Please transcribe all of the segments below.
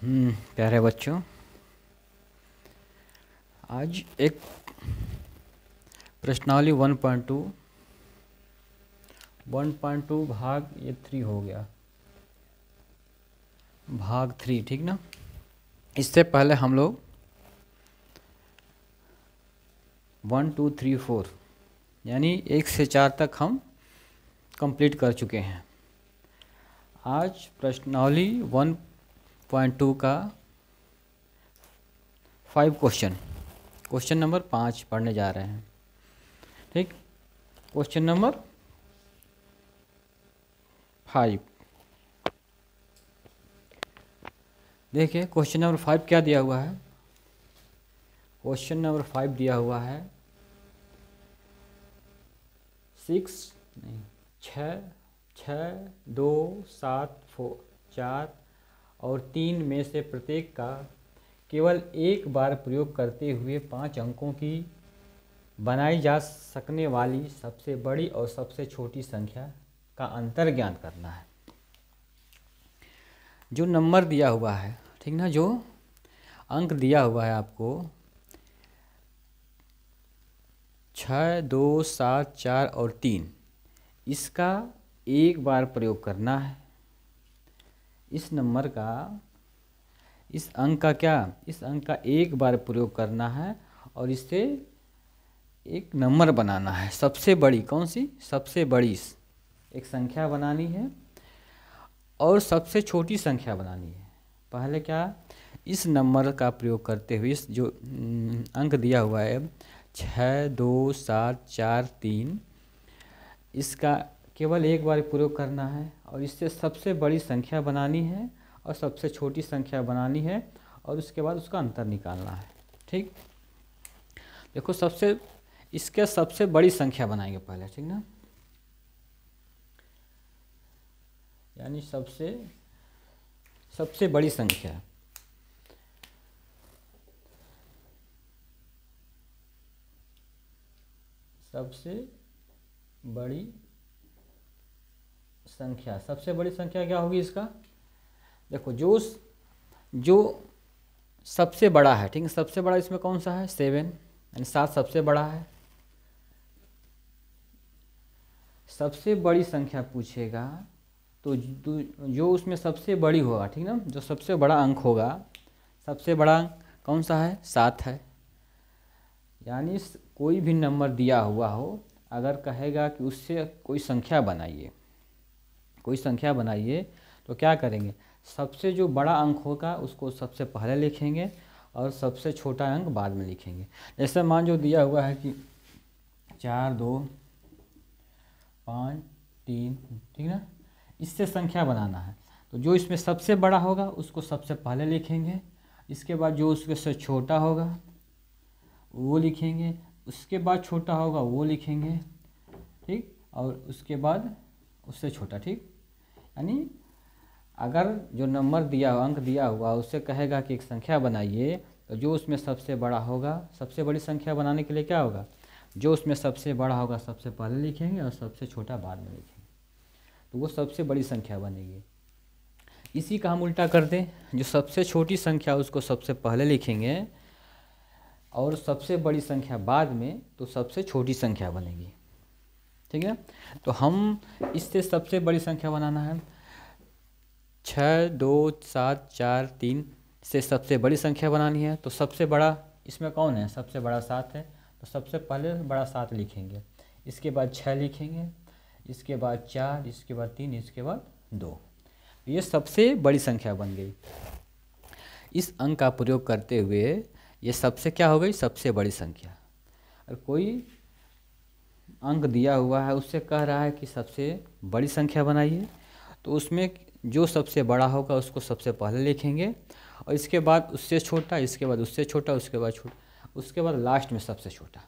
प्यारे बच्चों, आज एक प्रश्नावली 1.2 भाग ये 3 हो गया, भाग 3, ठीक ना। इससे पहले हम लोग 1 2 3 4 यानी 1 से 4 तक हम कंप्लीट कर चुके हैं। आज प्रश्नावली 1.2 का 5 क्वेश्चन नंबर 5 पढ़ने जा रहे हैं। ठीक, क्वेश्चन नंबर 5। देखिए क्वेश्चन नंबर 5 क्या दिया हुआ है। क्वेश्चन नंबर 5 दिया हुआ है 6, 2, 7, 4 और 3 में से प्रत्येक का केवल एक बार प्रयोग करते हुए 5 अंकों की बनाई जा सकने वाली सबसे बड़ी और सबसे छोटी संख्या का अंतर ज्ञात करना है। जो नंबर दिया हुआ है, ठीक ना, जो अंक दिया हुआ है आपको 6, 2, 7, 4 और 3, इसका एक बार प्रयोग करना है। इस नंबर का, इस अंक का एक बार प्रयोग करना है और इससे एक नंबर बनाना है। सबसे बड़ी कौन सी, सबसे बड़ी एक संख्या बनानी है और सबसे छोटी संख्या बनानी है। पहले क्या, इस नंबर का प्रयोग करते हुए इस जो अंक दिया हुआ है 6, 2, 7, 4, 3, इसका केवल एक बार प्रयोग करना है और इससे सबसे बड़ी संख्या बनानी है और सबसे छोटी संख्या बनानी है और उसके बाद उसका अंतर निकालना है। ठीक, देखो इसके सबसे बड़ी संख्या बनाएंगे पहले, ठीक ना, यानी सबसे बड़ी संख्या। सबसे बड़ी संख्या क्या होगी इसका। देखो जो सबसे बड़ा है, ठीक है, सबसे बड़ा इसमें कौन सा है 7, यानी 7 सबसे बड़ा है। सबसे बड़ी संख्या पूछेगा तो जो उसमें सबसे बड़ी होगा, ठीक ना, जो सबसे बड़ा अंक होगा, सबसे बड़ा अंक कौन सा है 7 है। यानी कोई भी नंबर दिया हुआ हो, अगर कहेगा कि उससे कोई संख्या बनाइए तो क्या करेंगे, सबसे जो बड़ा अंक होगा उसको सबसे पहले लिखेंगे और सबसे छोटा अंक बाद में लिखेंगे। जैसे मान जो दिया हुआ है कि 4, 2, 5, 3, ठीक ना, इससे संख्या बनाना है तो जो इसमें सबसे बड़ा होगा उसको सबसे पहले लिखेंगे, इसके बाद जो उसके से छोटा होगा वो लिखेंगे, उसके बाद छोटा होगा वो लिखेंगे, ठीक, और उसके बाद उससे छोटा। ठीक, यानी अगर जो नंबर दिया हुआ, अंक दिया हुआ, उससे कहेगा कि एक संख्या बनाइए तो जो उसमें सबसे बड़ा होगा, सबसे बड़ी संख्या बनाने के लिए क्या होगा, जो उसमें सबसे बड़ा होगा सबसे पहले लिखेंगे और सबसे छोटा बाद में लिखेंगे, तो वो सबसे बड़ी संख्या बनेगी। इसी का हम उल्टा कर दें, जो सबसे छोटी संख्या उसको सबसे पहले लिखेंगे और सबसे बड़ी संख्या बाद में, तो सबसे छोटी संख्या बनेगी। ठीक है, तो हम इससे सबसे बड़ी संख्या बनाना है 6, 2, 7, 4, 3 से सबसे बड़ी संख्या बनानी है। तो सबसे बड़ा इसमें कौन है, सबसे बड़ा 7 है, तो सबसे पहले बड़ा 7 लिखेंगे, इसके बाद 6 लिखेंगे, इसके बाद 4, इसके बाद 3, इसके बाद 2। ये सबसे बड़ी संख्या बन गई। इस अंक का प्रयोग करते हुए ये सबसे क्या हो गई, सबसे बड़ी संख्या। और कोई अंक दिया हुआ है उससे कह रहा है कि सबसे बड़ी संख्या बनाइए, तो उसमें जो सबसे बड़ा होगा उसको सबसे पहले लिखेंगे और इसके बाद उससे छोटा, इसके बाद उससे छोटा, उसके बाद छोटा, उसके बाद लास्ट में सबसे छोटा,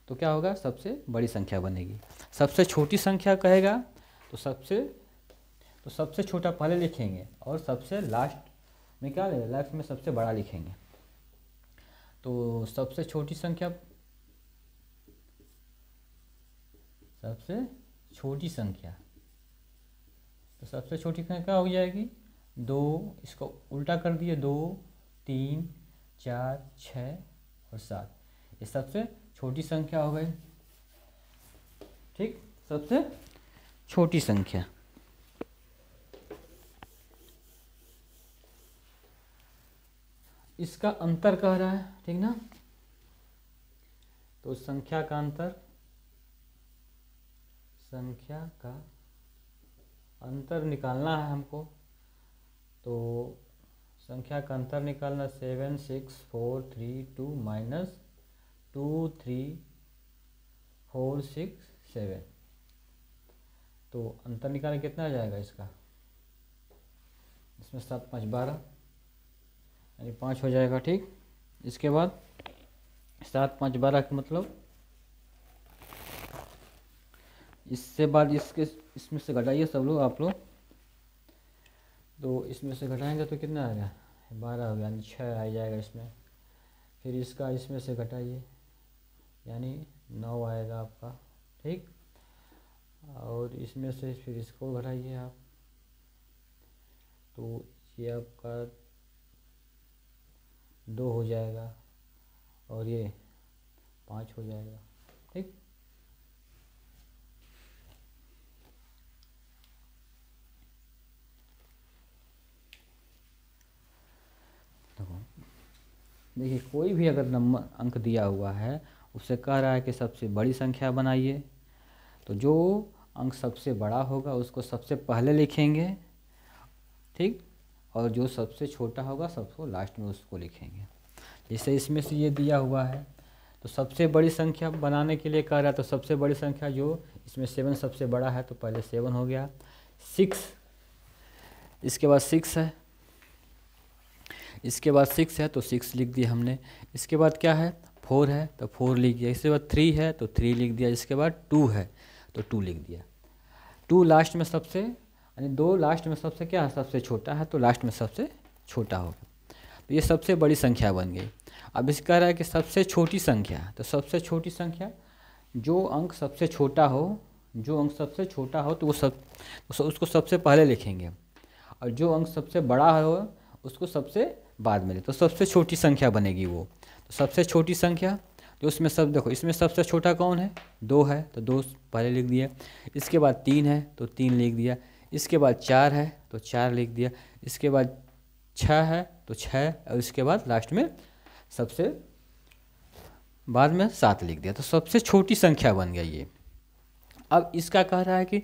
तो क्या होगा, सबसे बड़ी संख्या बनेगी। सबसे छोटी संख्या कहेगा तो सबसे छोटा पहले लिखेंगे और सबसे लास्ट में क्या लेंगे, लास्ट में सबसे बड़ा लिखेंगे। तो सबसे छोटी संख्या तो सबसे छोटी संख्या क्या हो जाएगी, 2, इसको उल्टा कर दिए, 2, 3, 4, 6 और 7, ये सबसे छोटी संख्या हो गई। ठीक, सबसे छोटी संख्या। इसका अंतर कह रहा है, ठीक ना। तो संख्या का अंतर, संख्या का अंतर निकालना है हमको। तो संख्या का अंतर निकालना 7, 6, 4, 3, 2 माइनस 2, 3, 4, 6, 7। तो अंतर निकालने कितना आ जाएगा इसका, इसमें 7, 5, 12 यानी 5 हो जाएगा। ठीक, इसके बाद 7, 5, 12 का मतलब इससे बाद इसमें से घटाइए सब लोग, आप लोग। तो इसमें से घटाएंगे तो कितना आ गया, 12 हो गया, यानी 6 आ जाएगा इसमें। फिर इसका इसमें से घटाइए यानी 9 आएगा आपका। ठीक, और इसमें से फिर इसको घटाइए आप, तो ये आपका 2 हो जाएगा और ये 5 हो जाएगा। ठीक, देखिए कोई भी अगर नंबर अंक दिया हुआ है, उससे कह रहा है कि सबसे बड़ी संख्या बनाइए, तो जो अंक सबसे बड़ा होगा उसको सबसे पहले लिखेंगे। ठीक, और जो सबसे छोटा होगा सबको लास्ट में उसको लिखेंगे। जैसे इसमें से ये दिया हुआ है, तो सबसे बड़ी संख्या बनाने के लिए कह रहा है, तो सबसे बड़ी संख्या जो इसमें 7 सबसे बड़ा है, तो पहले 7 हो गया। 6, इसके बाद 6 है, इसके बाद 6 है तो 6 लिख दिया हमने। इसके बाद क्या है, 4 है तो 4 लिख दिया। इसके बाद 3 है तो 3 लिख दिया। इसके बाद 2 है तो 2 लिख दिया। 2 लास्ट में सबसे, यानी 2 लास्ट में सबसे क्या है, सबसे छोटा है, तो लास्ट में सबसे छोटा होगा। तो ये सबसे बड़ी संख्या बन गई। अब इस कह रहा है कि सबसे छोटी संख्या, तो सबसे छोटी संख्या जो अंक सबसे छोटा हो, जो अंक सबसे छोटा हो तो वो उसको सबसे पहले लिखेंगे, और जो अंक सबसे बड़ा हो उसको सबसे बाद में। तो सबसे छोटी संख्या बनेगी वो। तो सबसे छोटी संख्या तो उसमें सब देखो, इसमें सबसे छोटा कौन है, 2 है तो 2 पहले लिख दिया। इसके बाद 3 है तो 3 लिख दिया। इसके बाद 4 है तो 4 लिख दिया। इसके बाद 6 है तो 6, और इसके बाद लास्ट में सबसे बाद में 7 लिख दिया। तो सबसे छोटी संख्या बन गई ये। अब इसका कह रहा है कि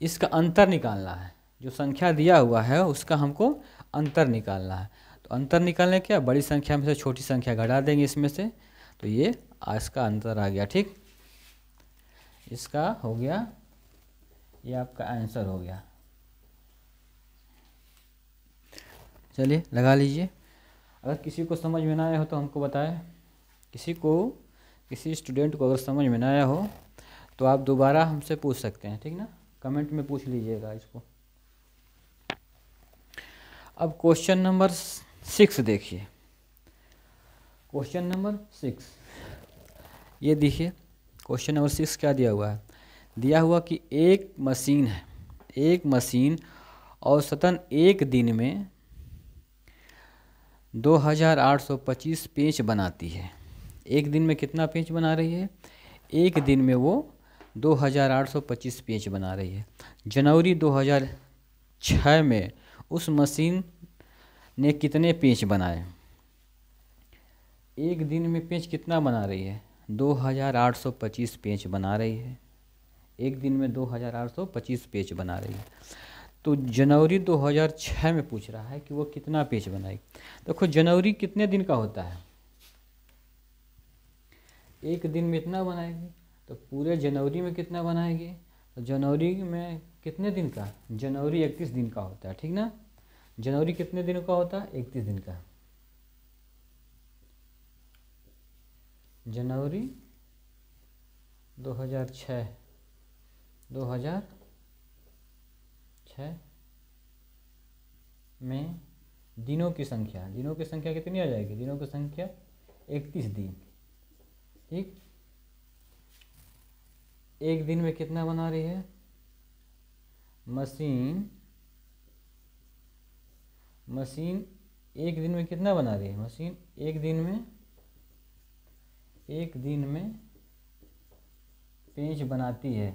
इसका अंतर निकालना है, जो संख्या दिया हुआ है उसका हमको अंतर निकालना है। तो अंतर निकालने क्या, बड़ी संख्या में से छोटी संख्या घटा देंगे इसमें से, तो ये इसका अंतर आ गया। ठीक, इसका हो गया, ये आपका आंसर हो गया। चलिए लगा लीजिए। अगर किसी को समझ में ना आया हो तो हमको बताएं। किसी स्टूडेंट को अगर समझ में ना आया हो तो आप दोबारा हमसे पूछ सकते हैं, ठीक ना, कमेंट में पूछ लीजिएगा इसको। अब क्वेश्चन नंबर 6 देखिए। क्वेश्चन नंबर 6 ये देखिए। क्वेश्चन नंबर 6 क्या दिया हुआ है, दिया हुआ कि एक मशीन है, एक मशीन औसतन एक दिन में 2825 पेंच बनाती है। एक दिन में कितना पेंच बना रही है, एक दिन में वो 2825 पेंच बना रही है। जनवरी 2006 में उस मशीन ने कितने पेंच बनाए। एक दिन में पेंच कितना बना रही है, 2825 पेंच बना रही है। एक दिन में 2825 पेंच बना रही है। तो जनवरी 2006 में पूछ रहा है कि वो कितना पेंच बनाएगी। देखो जनवरी कितने दिन का होता है, एक दिन में इतना बनाएगी, तो पूरे जनवरी में कितना बनाएगी, तो जनवरी में कितने दिन का, जनवरी 31 दिन का होता है, ठीक ना। जनवरी कितने दिन का होता है, 31 दिन का। जनवरी 2006 में दिनों की संख्या कितनी आ जाएगी, दिनों की संख्या 31 दिन। ठीक, एक दिन में कितना बना रही है मशीन, मशीन एक दिन में कितना बना रही है? मशीन एक दिन में पेज बनाती है।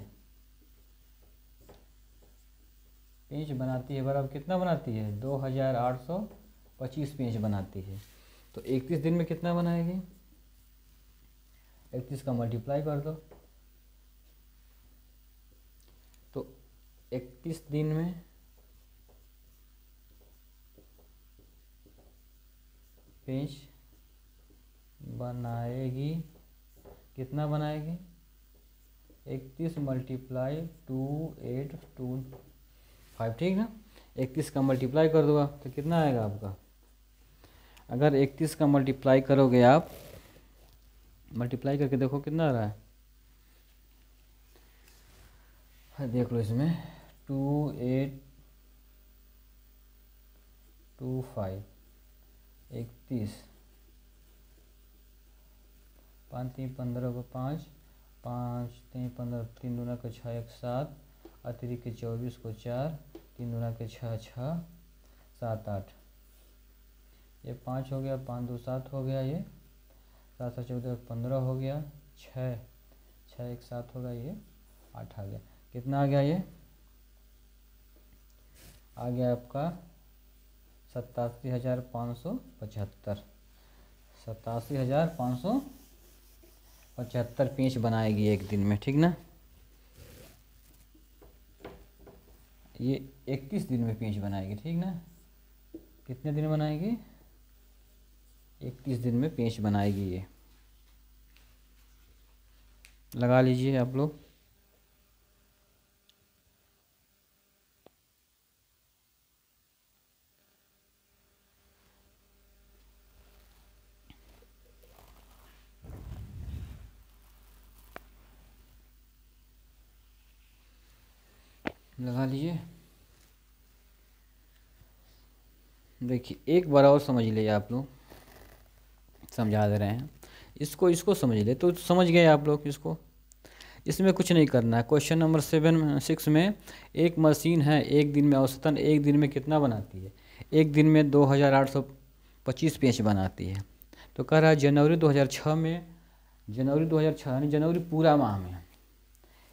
पेज बनाती है बराबर कितना बनाती है? 2825 पेज बनाती है। तो 31 दिन में कितना बनाएगी? 31 का मल्टीप्लाई कर दो। तो 31 दिन में पेज बनाएगी, कितना बनाएगी? 31 मल्टीप्लाई 2825, ठीक ना। 31 का मल्टीप्लाई कर दो आप तो कितना आएगा आपका? अगर 31 का मल्टीप्लाई करोगे आप, मल्टीप्लाई करके देखो कितना आ रहा है। देख लो इसमें 2825 31 5 3 15 को 5 5 3 15 3 दूना के 6 1 7 अतिरिक्त के 24 को 4 3 दूना के 6 6 7 8, ये 5 हो गया, 5 2 7 हो गया, ये 7 7 14 15 हो गया, 6 6 1 7 होगा, ये 8 आ गया। कितना आ गया? ये आ गया आपका 87,575। 87,575 पेज बनाएगी एक दिन में, ठीक ना। ये 31 दिन में पेज बनाएगी, ठीक ना। कितने दिन बनाएगी? 31 दिन में पेज बनाएगी। ये लगा लीजिए आप लोग। लगा लीजिए। देखिए एक बार और समझ लीजिए आप लोग, समझा दे रहे हैं इसको समझ ले तो समझ गए आप लोग। इसमें कुछ नहीं करना है। क्वेश्चन नंबर 6 में एक मशीन है, एक दिन में औसतन एक दिन में कितना बनाती है? एक दिन में 2825 पेज बनाती है। तो कह रहा है जनवरी 2006 में, जनवरी 2006 यानी जनवरी पूरा माह में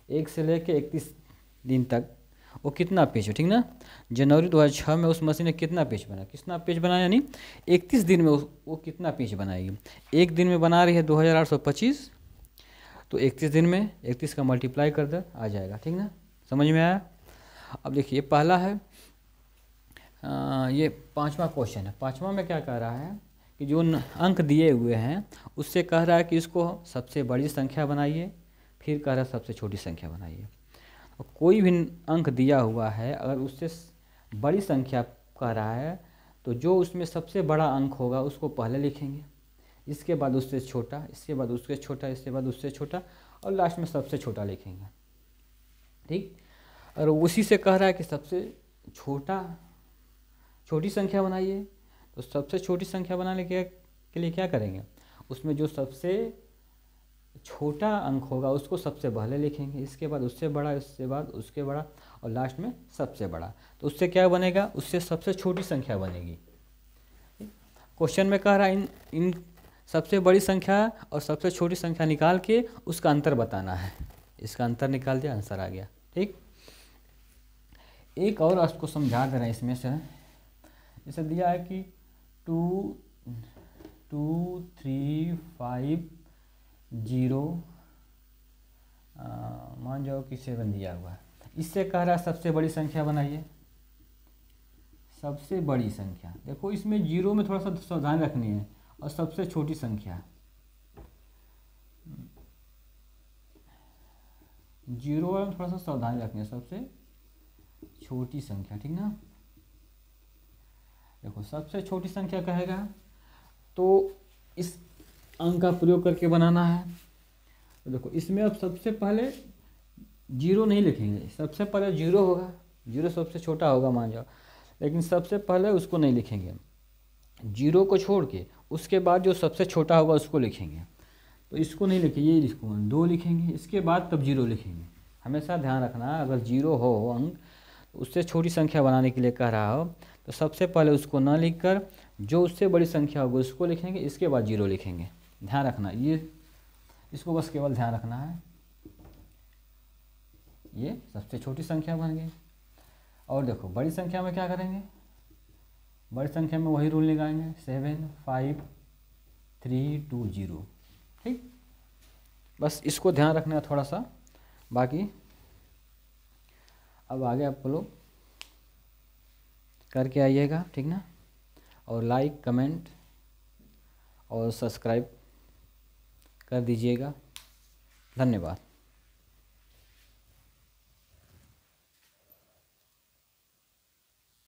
1 से लेकर 31 दिन तक वो कितना पेज है, ठीक ना। जनवरी 2006 में उस मशीन ने कितना पेज बनाया, यानी 31 दिन में वो कितना पेज बनाएगी। एक दिन में बना रही है 2825, तो 31 दिन में 31 का मल्टीप्लाई कर दे आ जाएगा, ठीक ना। समझ में आया? अब देखिए पहला है, ये 5वां क्वेश्चन है। 5वां में क्या कह रहा है कि जो अंक दिए हुए हैं उससे कह रहा है कि इसको सबसे बड़ी संख्या बनाइए, फिर कह रहा है सबसे छोटी संख्या बनाइए। कोई भी अंक दिया हुआ है अगर उससे बड़ी संख्या कह रहा है तो जो उसमें सबसे बड़ा अंक होगा उसको पहले लिखेंगे, इसके बाद उससे छोटा, इसके बाद उससे छोटा, इसके बाद उससे छोटा, और लास्ट में सबसे छोटा लिखेंगे, ठीक। और उसी से कह रहा है कि सबसे छोटी संख्या बनाइए, तो सबसे छोटी संख्या बनाने के लिए क्या करेंगे? उसमें जो सबसे छोटा अंक होगा उसको सबसे पहले लिखेंगे, इसके बाद उससे बड़ा, इसके बाद उसके बड़ा, और लास्ट में सबसे बड़ा। तो उससे क्या बनेगा? उससे सबसे छोटी संख्या बनेगी। क्वेश्चन में कह रहा है इन सबसे बड़ी संख्या और सबसे छोटी संख्या निकाल के उसका अंतर बताना है। इसका अंतर निकाल दिया, आंसर आ गया, ठीक। एक और आपको समझा दे रहा है इसमें से, इसे दिया है कि 2 2 3 5 0 मान जाओ कि 7 दिया हुआ है। इससे कह रहा है सबसे बड़ी संख्या बनाइए। सबसे बड़ी संख्या देखो, इसमें 0 में थोड़ा सा सावधानी रखनी है, और सबसे छोटी संख्या 0 में थोड़ा सा सावधानी रखनी है, सबसे छोटी संख्या, ठीक ना। देखो सबसे छोटी संख्या कहेगा तो इस अंक का प्रयोग करके बनाना है। तो देखो इसमें अब सबसे पहले 0 नहीं लिखेंगे, सबसे पहले 0 होगा, 0 सबसे छोटा होगा मान जाओ, लेकिन सबसे पहले उसको नहीं लिखेंगे। 0 को छोड़ के उसके बाद जो सबसे छोटा होगा उसको लिखेंगे। तो इसको नहीं लिखेंगे, ये लिखो 2 लिखेंगे, इसके बाद तब 0 लिखेंगे। हमेशा ध्यान रखना, अगर 0 हो अंक तो उससे छोटी संख्या बनाने के लिए कह रहा हो तो सबसे पहले उसको ना लिखकर जो उससे बड़ी संख्या होगी उसको लिखेंगे, इसके बाद 0 लिखेंगे। ध्यान रखना, ये इसको बस केवल ध्यान रखना है। ये सबसे छोटी संख्या बन गई। और देखो बड़ी संख्या में क्या करेंगे, बड़ी संख्या में वही रूल लगाएंगे 7 5 3 2 0। ठीक, बस इसको ध्यान रखना है थोड़ा सा। बाकी अब आगे आप लोग करके आइएगा, ठीक ना। और लाइक कमेंट और सब्सक्राइब कर दीजिएगा। धन्यवाद।